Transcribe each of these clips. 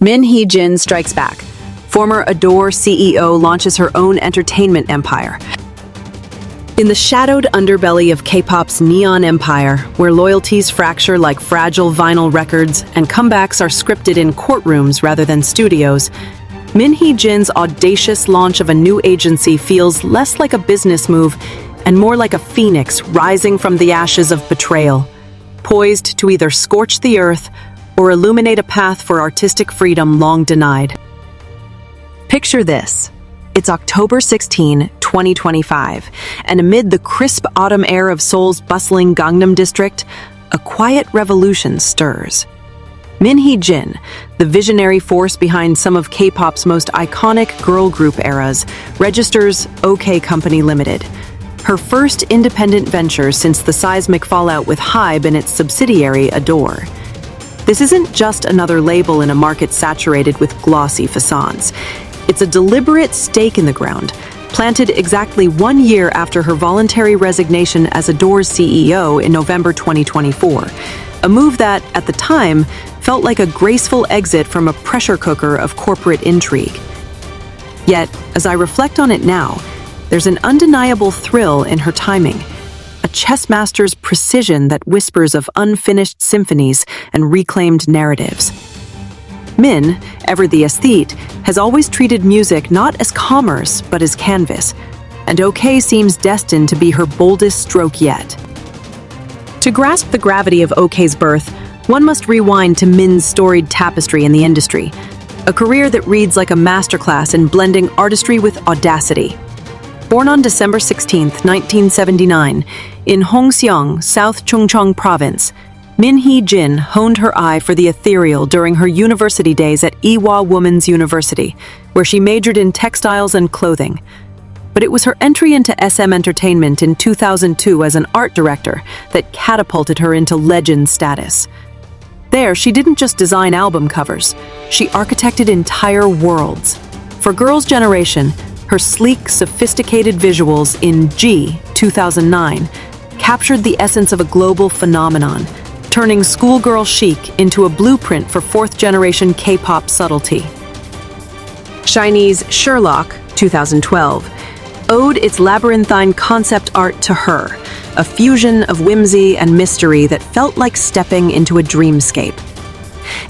Hee-jin strikes back. Former ADOR CEO launches her own entertainment empire. In the shadowed underbelly of K-pop's neon empire, where loyalties fracture like fragile vinyl records and comebacks are scripted in courtrooms rather than studios, Hee-jin's audacious launch of a new agency feels less like a business move and more like a phoenix rising from the ashes of betrayal, poised to either scorch the earth or illuminate a path for artistic freedom long denied. Picture this. It's October 16, 2025, and amid the crisp autumn air of Seoul's bustling Gangnam district, a quiet revolution stirs. Hee-jin, the visionary force behind some of K-pop's most iconic girl group eras, registers OK Company Limited, her first independent venture since the seismic fallout with HYBE and its subsidiary ADOR. This isn't just another label in a market saturated with glossy facades. It's a deliberate stake in the ground, planted exactly 1 year after her voluntary resignation as ADOR's CEO in November 2024, a move that, at the time, felt like a graceful exit from a pressure cooker of corporate intrigue. Yet, as I reflect on it now, there's an undeniable thrill in her timing, a chess master's precision that whispers of unfinished symphonies and reclaimed narratives. Min, ever the aesthete, has always treated music not as commerce but as canvas, and OK seems destined to be her boldest stroke yet. To grasp the gravity of OK's birth, one must rewind to Min's storied tapestry in the industry, a career that reads like a masterclass in blending artistry with audacity. Born on December 16, 1979, in Hongseong, South Chungcheong Province, Hee-jin honed her eye for the ethereal during her university days at Ewha Women's University, where she majored in textiles and clothing. But it was her entry into SM Entertainment in 2002 as an art director that catapulted her into legend status. There, she didn't just design album covers, she architected entire worlds. For Girls' Generation, her sleek, sophisticated visuals in G 2009 captured the essence of a global phenomenon, turning schoolgirl chic into a blueprint for fourth-generation K-pop subtlety. SHINee's Sherlock 2012 owed its labyrinthine concept art to her, a fusion of whimsy and mystery that felt like stepping into a dreamscape.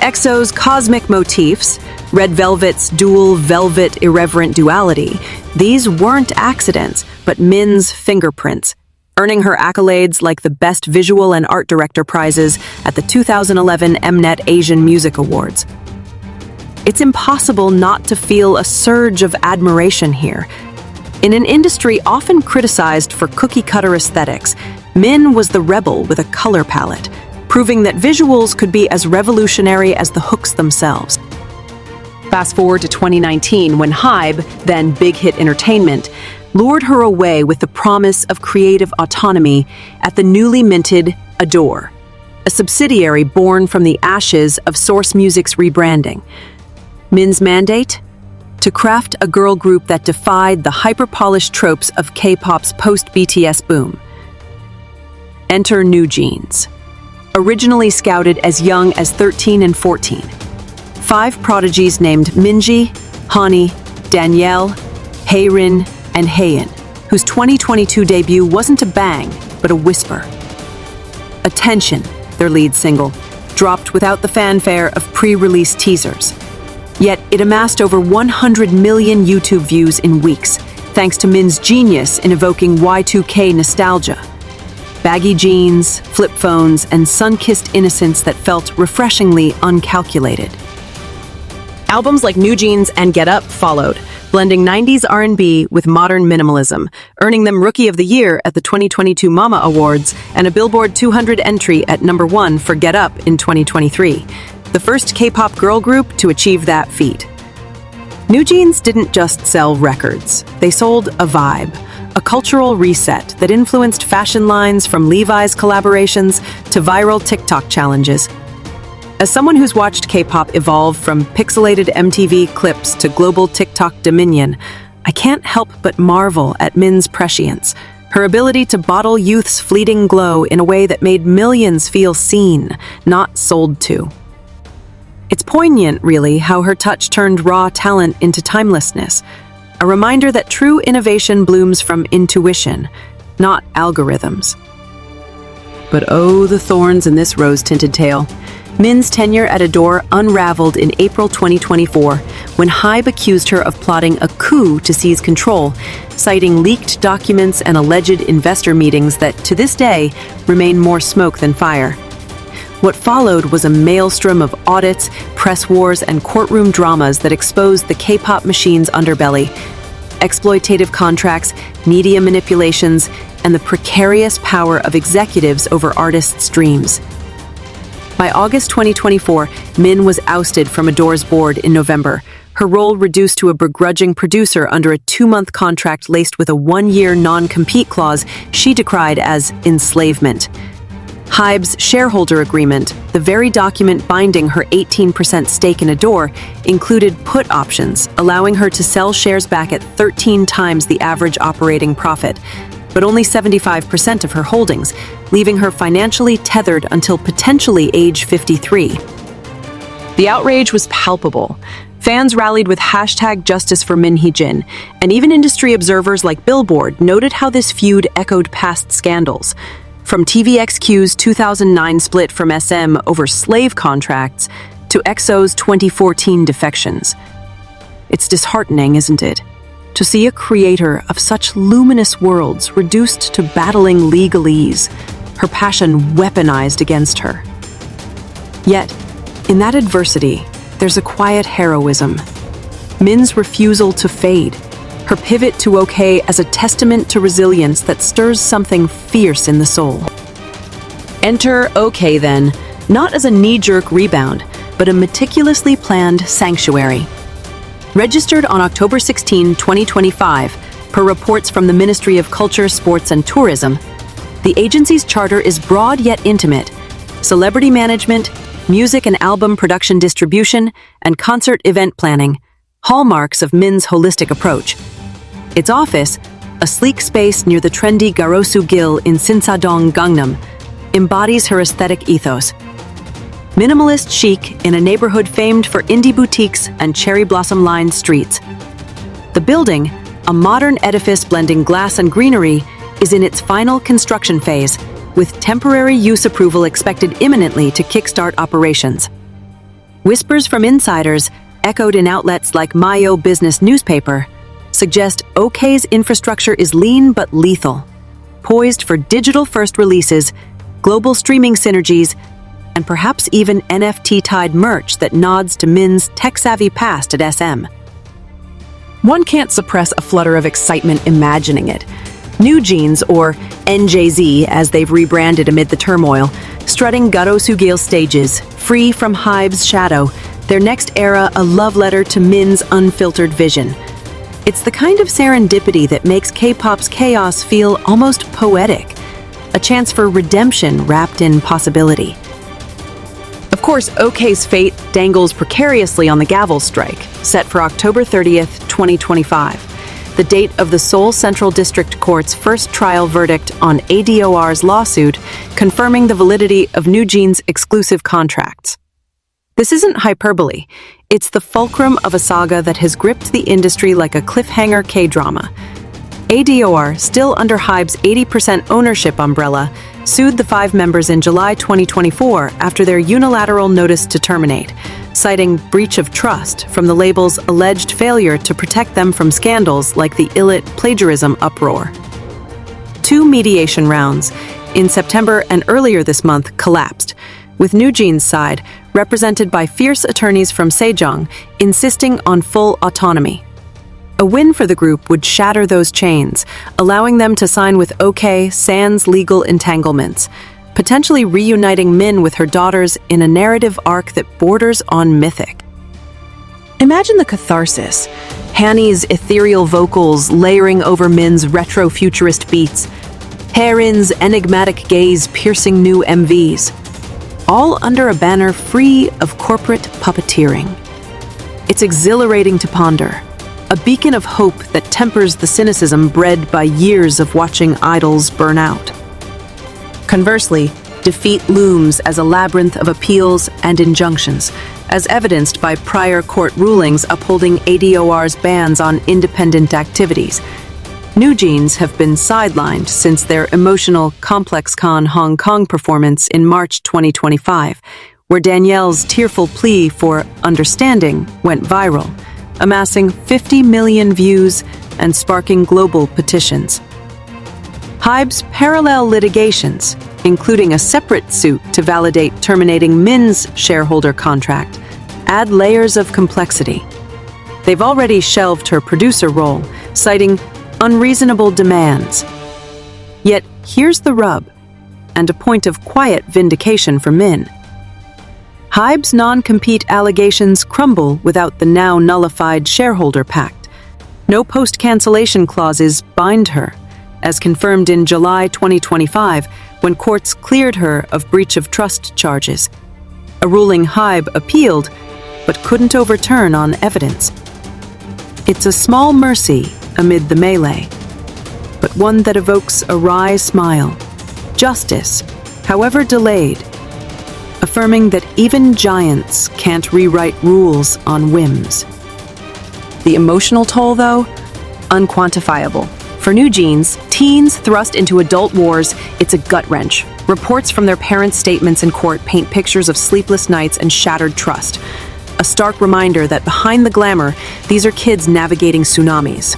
EXO's cosmic motifs, Red Velvet's dual velvet irreverent duality, these weren't accidents, but Min's fingerprints, earning her accolades like the Best Visual and Art Director prizes at the 2011 Mnet Asian Music Awards. It's impossible not to feel a surge of admiration here. In an industry often criticized for cookie-cutter aesthetics, Min was the rebel with a color palette, proving that visuals could be as revolutionary as the hooks themselves. Fast forward to 2019, when HYBE, then Big Hit Entertainment, lured her away with the promise of creative autonomy at the newly minted ADOR, a subsidiary born from the ashes of Source Music's rebranding. Min's mandate? To craft a girl group that defied the hyper-polished tropes of K-pop's post-BTS boom. Enter New Jeans. Originally scouted as young as 13 and 14. 5 prodigies named Minji, Hani, Danielle, Haerin, and Haein, whose 2022 debut wasn't a bang, but a whisper. Attention, their lead single, dropped without the fanfare of pre-release teasers. Yet it amassed over 100 million YouTube views in weeks, thanks to Min's genius in evoking Y2K nostalgia. Baggy jeans, flip phones, and sun-kissed innocence that felt refreshingly uncalculated. Albums like New Jeans and Get Up followed, blending 90s R&B with modern minimalism, earning them Rookie of the Year at the 2022 Mama Awards and a Billboard 200 entry at #1 for Get Up in 2023, the first K-pop girl group to achieve that feat. New Jeans didn't just sell records, they sold a vibe, a cultural reset that influenced fashion lines from Levi's collaborations to viral TikTok challenges. As someone who's watched K-pop evolve from pixelated MTV clips to global TikTok dominion, I can't help but marvel at Min's prescience, her ability to bottle youth's fleeting glow in a way that made millions feel seen, not sold to. It's poignant, really, how her touch turned raw talent into timelessness. A reminder that true innovation blooms from intuition, not algorithms. But oh, the thorns in this rose-tinted tale. Min's tenure at ADOR unraveled in April 2024 when Hybe accused her of plotting a coup to seize control, citing leaked documents and alleged investor meetings that, to this day, remain more smoke than fire. What followed was a maelstrom of audits, press wars, and courtroom dramas that exposed the K-pop machine's underbelly. Exploitative contracts, media manipulations, and the precarious power of executives over artists' dreams. By August 2024, Min was ousted from ADOR's board in November, her role reduced to a begrudging producer under a 2-month contract laced with a 1-year non-compete clause she decried as enslavement. Hybe's shareholder agreement, the very document binding her 18% stake in ADOR, included put options, allowing her to sell shares back at 13 times the average operating profit, but only 75% of her holdings, leaving her financially tethered until potentially age 53. The outrage was palpable. Fans rallied with #JusticeForMin Hee-jin, and even industry observers like Billboard noted how this feud echoed past scandals. From TVXQ's 2009 split from SM over slave contracts to EXO's 2014 defections. It's disheartening, isn't it? To see a creator of such luminous worlds reduced to battling legalese, her passion weaponized against her. Yet, in that adversity, there's a quiet heroism. Min's refusal to fade, her pivot to OK as a testament to resilience that stirs something fierce in the soul. Enter OK then, not as a knee-jerk rebound, but a meticulously planned sanctuary. Registered on October 16, 2025, per reports from the Ministry of Culture, Sports and Tourism, the agency's charter is broad yet intimate: celebrity management, music and album production distribution, and concert event planning, hallmarks of Min's holistic approach. Its office, a sleek space near the trendy Garosu-gil in Sinsadong, Gangnam, embodies her aesthetic ethos. Minimalist chic in a neighborhood famed for indie boutiques and cherry blossom-lined streets. The building, a modern edifice blending glass and greenery, is in its final construction phase, with temporary use approval expected imminently to kickstart operations. Whispers from insiders, echoed in outlets like Mayo Business newspaper, suggest OK's infrastructure is lean but lethal, poised for digital-first releases, global streaming synergies, and perhaps even NFT-tied merch that nods to Min's tech-savvy past at SM. One can't suppress a flutter of excitement imagining it. New Jeans, or NJZ as they've rebranded amid the turmoil, strutting Garosu-gil stages, free from Hybe's shadow, their next era a love letter to Min's unfiltered vision. It's the kind of serendipity that makes K-pop's chaos feel almost poetic, a chance for redemption wrapped in possibility. Of course, OK's fate dangles precariously on the gavel strike, set for October 30th, 2025, the date of the Seoul Central District Court's first trial verdict on ADOR's lawsuit, confirming the validity of New Jeans' exclusive contracts. This isn't hyperbole. It's the fulcrum of a saga that has gripped the industry like a cliffhanger K-drama. ADOR, still under Hybe's 80% ownership umbrella, sued the 5 members in July 2024 after their unilateral notice to terminate, citing breach of trust from the label's alleged failure to protect them from scandals like the illit plagiarism uproar. 2 mediation rounds, in September and earlier this month, collapsed, with New Jeans' side, represented by fierce attorneys from Sejong, insisting on full autonomy. A win for the group would shatter those chains, allowing them to sign with OK sans legal entanglements, potentially reuniting Min with her daughters in a narrative arc that borders on mythic. Imagine the catharsis, Hanny's ethereal vocals layering over Min's retro-futurist beats, Haerin's enigmatic gaze piercing new MVs, all under a banner free of corporate puppeteering. It's exhilarating to ponder, a beacon of hope that tempers the cynicism bred by years of watching idols burn out. Conversely, defeat looms as a labyrinth of appeals and injunctions, as evidenced by prior court rulings upholding ADOR's bans on independent activities. NewJeans have been sidelined since their emotional ComplexCon Hong Kong performance in March 2025, where Danielle's tearful plea for understanding went viral, amassing 50 million views and sparking global petitions. Hybe's parallel litigations, including a separate suit to validate terminating Min's shareholder contract, add layers of complexity. They've already shelved her producer role, citing unreasonable demands. Yet here's the rub, and a point of quiet vindication for Min. Hybe's non-compete allegations crumble without the now nullified shareholder pact. No post-cancellation clauses bind her, as confirmed in July 2025 when courts cleared her of breach of trust charges, a ruling Hybe appealed but couldn't overturn on evidence. It's a small mercy amid the melee, but one that evokes a wry smile. Justice, however delayed, affirming that even giants can't rewrite rules on whims. The emotional toll, though, unquantifiable. For NewJeans, teens thrust into adult wars, it's a gut wrench. Reports from their parents' statements in court paint pictures of sleepless nights and shattered trust. A stark reminder that behind the glamour, these are kids navigating tsunamis.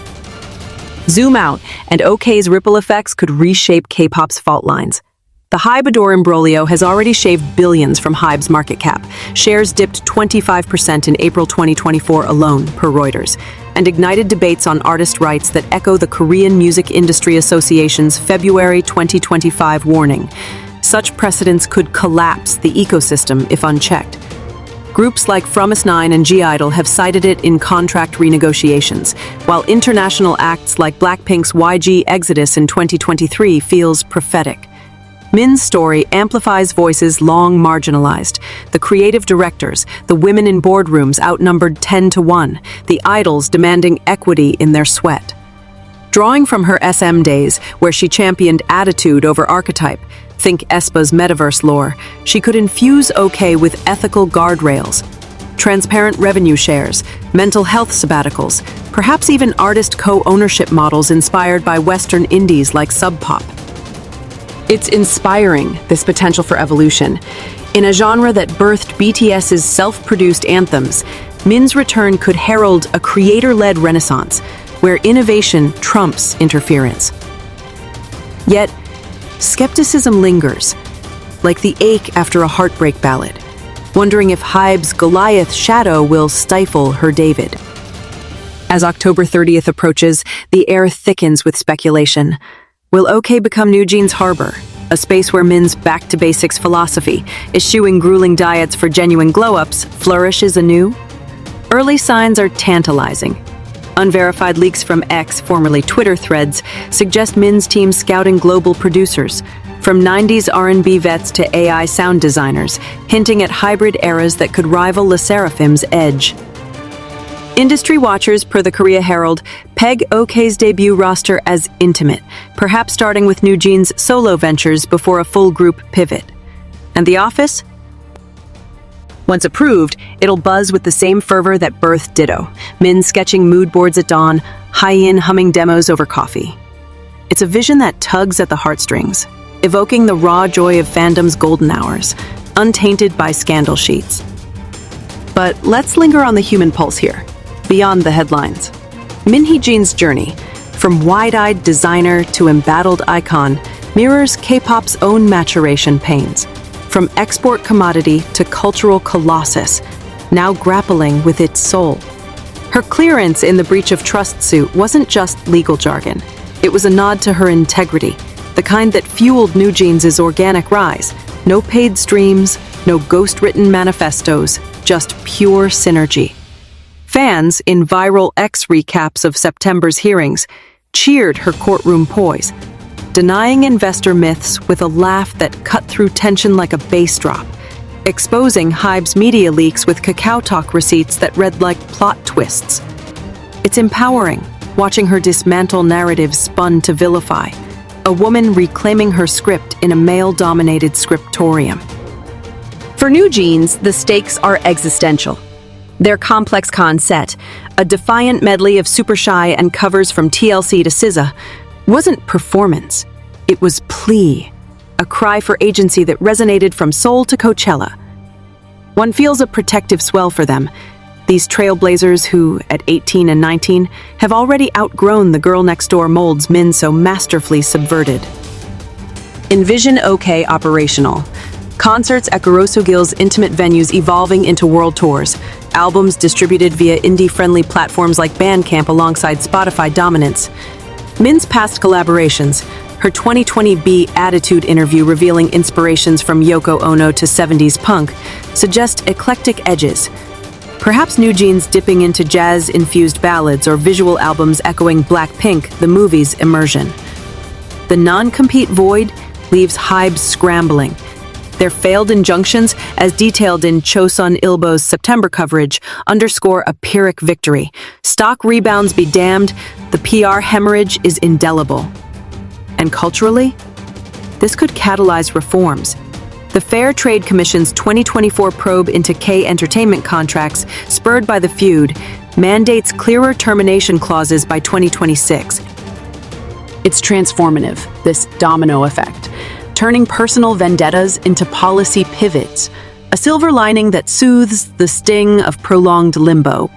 Zoom out, and OK's ripple effects could reshape K-pop's fault lines. The Hybe-ADOR imbroglio has already shaved billions from Hybe's market cap. Shares dipped 25% in April 2024 alone, per Reuters, and ignited debates on artist rights that echo the Korean Music Industry Association's February 2025 warning. Such precedents could collapse the ecosystem if unchecked. Groups like Fromis9 and G-Idol have cited it in contract renegotiations, while international acts like Blackpink's YG Exodus in 2023 feels prophetic. Min's story amplifies voices long marginalized. The creative directors, the women in boardrooms outnumbered 10-1, the idols demanding equity in their sweat. Drawing from her SM days, where she championed attitude over archetype, think aespa's metaverse lore, she could infuse OK with ethical guardrails, transparent revenue shares, mental health sabbaticals, perhaps even artist co-ownership models inspired by Western indies like Sub Pop. It's inspiring, this potential for evolution. In a genre that birthed BTS's self-produced anthems, Min's return could herald a creator-led renaissance, where innovation trumps interference. Yet, skepticism lingers, like the ache after a heartbreak ballad, wondering if Hybe's Goliath shadow will stifle her David. As October 30th approaches, the air thickens with speculation. Will OK become NewJeans' harbor, a space where Min's back-to-basics philosophy, eschewing grueling diets for genuine glow-ups, flourishes anew? Early signs are tantalizing. Unverified leaks from X, formerly Twitter threads, suggest Min's team scouting global producers, from 90s R&B vets to AI sound designers, hinting at hybrid eras that could rival Le Seraphim's edge. Industry watchers, per the Korea Herald, peg OK's debut roster as intimate, perhaps starting with NewJeans' solo ventures before a full group pivot. And The Office? Once approved, it'll buzz with the same fervor that birthed Ditto, Min sketching mood boards at dawn, Hee-jin humming demos over coffee. It's a vision that tugs at the heartstrings, evoking the raw joy of fandom's golden hours, untainted by scandal sheets. But let's linger on the human pulse here, beyond the headlines. Min Hee-jin's journey, from wide-eyed designer to embattled icon, mirrors K-pop's own maturation pains. From export commodity to cultural colossus, now grappling with its soul. Her clearance in the breach of trust suit wasn't just legal jargon. It was a nod to her integrity, the kind that fueled NewJeans' organic rise. No paid streams, no ghost-written manifestos, just pure synergy. Fans, in viral X recaps of September's hearings, cheered her courtroom poise, denying investor myths with a laugh that cut through tension like a bass drop, exposing Hybe's media leaks with Kakao Talk receipts that read like plot twists. It's empowering, watching her dismantle narratives spun to vilify, a woman reclaiming her script in a male-dominated scriptorium. For New Jeans, the stakes are existential. Their complex con set, a defiant medley of super shy and covers from TLC to SZA, wasn't performance. It was plea, a cry for agency that resonated from Seoul to Coachella. One feels a protective swell for them, these trailblazers who, at 18 and 19, have already outgrown the girl-next-door molds Min so masterfully subverted. Envision OK operational. Concerts at Garosogil's intimate venues evolving into world tours, albums distributed via indie-friendly platforms like Bandcamp alongside Spotify dominance. Min's past collaborations, her 2020 B Attitude interview revealing inspirations from Yoko Ono to 70s punk, suggest eclectic edges. Perhaps New Jeans dipping into jazz-infused ballads or visual albums echoing Blackpink, the movie's immersion. The non-compete void leaves Hybe scrambling. Their failed injunctions, as detailed in Chosun Ilbo's September coverage, underscore a Pyrrhic victory. Stock rebounds be damned, the PR hemorrhage is indelible. And culturally, this could catalyze reforms. The Fair Trade Commission's 2024 probe into K-entertainment contracts, spurred by the feud, mandates clearer termination clauses by 2026. It's transformative, this domino effect, turning personal vendettas into policy pivots, a silver lining that soothes the sting of prolonged limbo.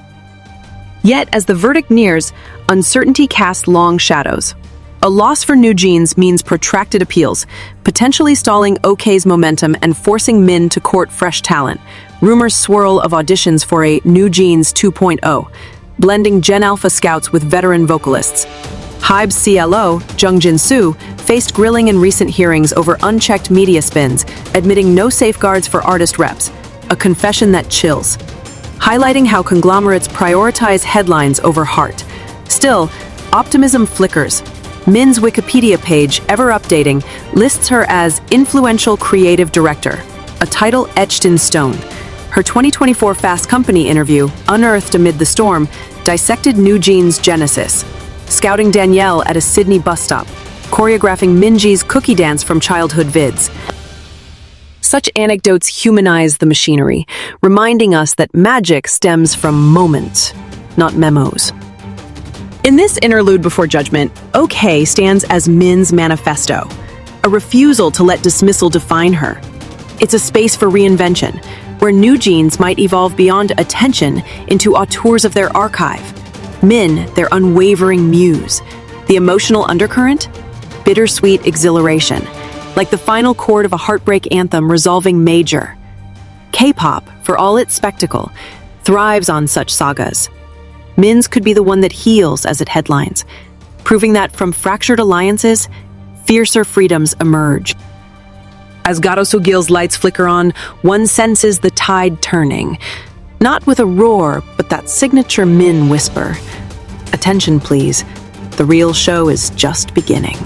Yet, as the verdict nears, uncertainty casts long shadows. A loss for New Jeans means protracted appeals, potentially stalling OK's momentum and forcing Min to court fresh talent. Rumors swirl of auditions for a New Jeans 2.0, blending Gen Alpha scouts with veteran vocalists. Hybe's CLO, Jung Jin-soo, faced grilling in recent hearings over unchecked media spins, admitting no safeguards for artist reps, a confession that chills, highlighting how conglomerates prioritize headlines over heart. Still, optimism flickers. Min's Wikipedia page, ever updating, lists her as influential creative director, a title etched in stone. Her 2024 Fast Company interview, unearthed amid the storm, dissected New Jeans' genesis, scouting Danielle at a Sydney bus stop, choreographing Minji's cookie dance from childhood vids. Such anecdotes humanize the machinery, reminding us that magic stems from moments, not memos. In this interlude before judgment, OK stands as Min's manifesto, a refusal to let dismissal define her. It's a space for reinvention, where New Jeans might evolve beyond attention into auteurs of their archive. Min, their unwavering muse. The emotional undercurrent? Bittersweet exhilaration, like the final chord of a heartbreak anthem resolving major. K-pop, for all its spectacle, thrives on such sagas. Min's could be the one that heals as it headlines, proving that from fractured alliances, fiercer freedoms emerge. As Garosugil's lights flicker on, one senses the tide turning. Not with a roar, but that signature Min whisper. Attention, please. The real show is just beginning.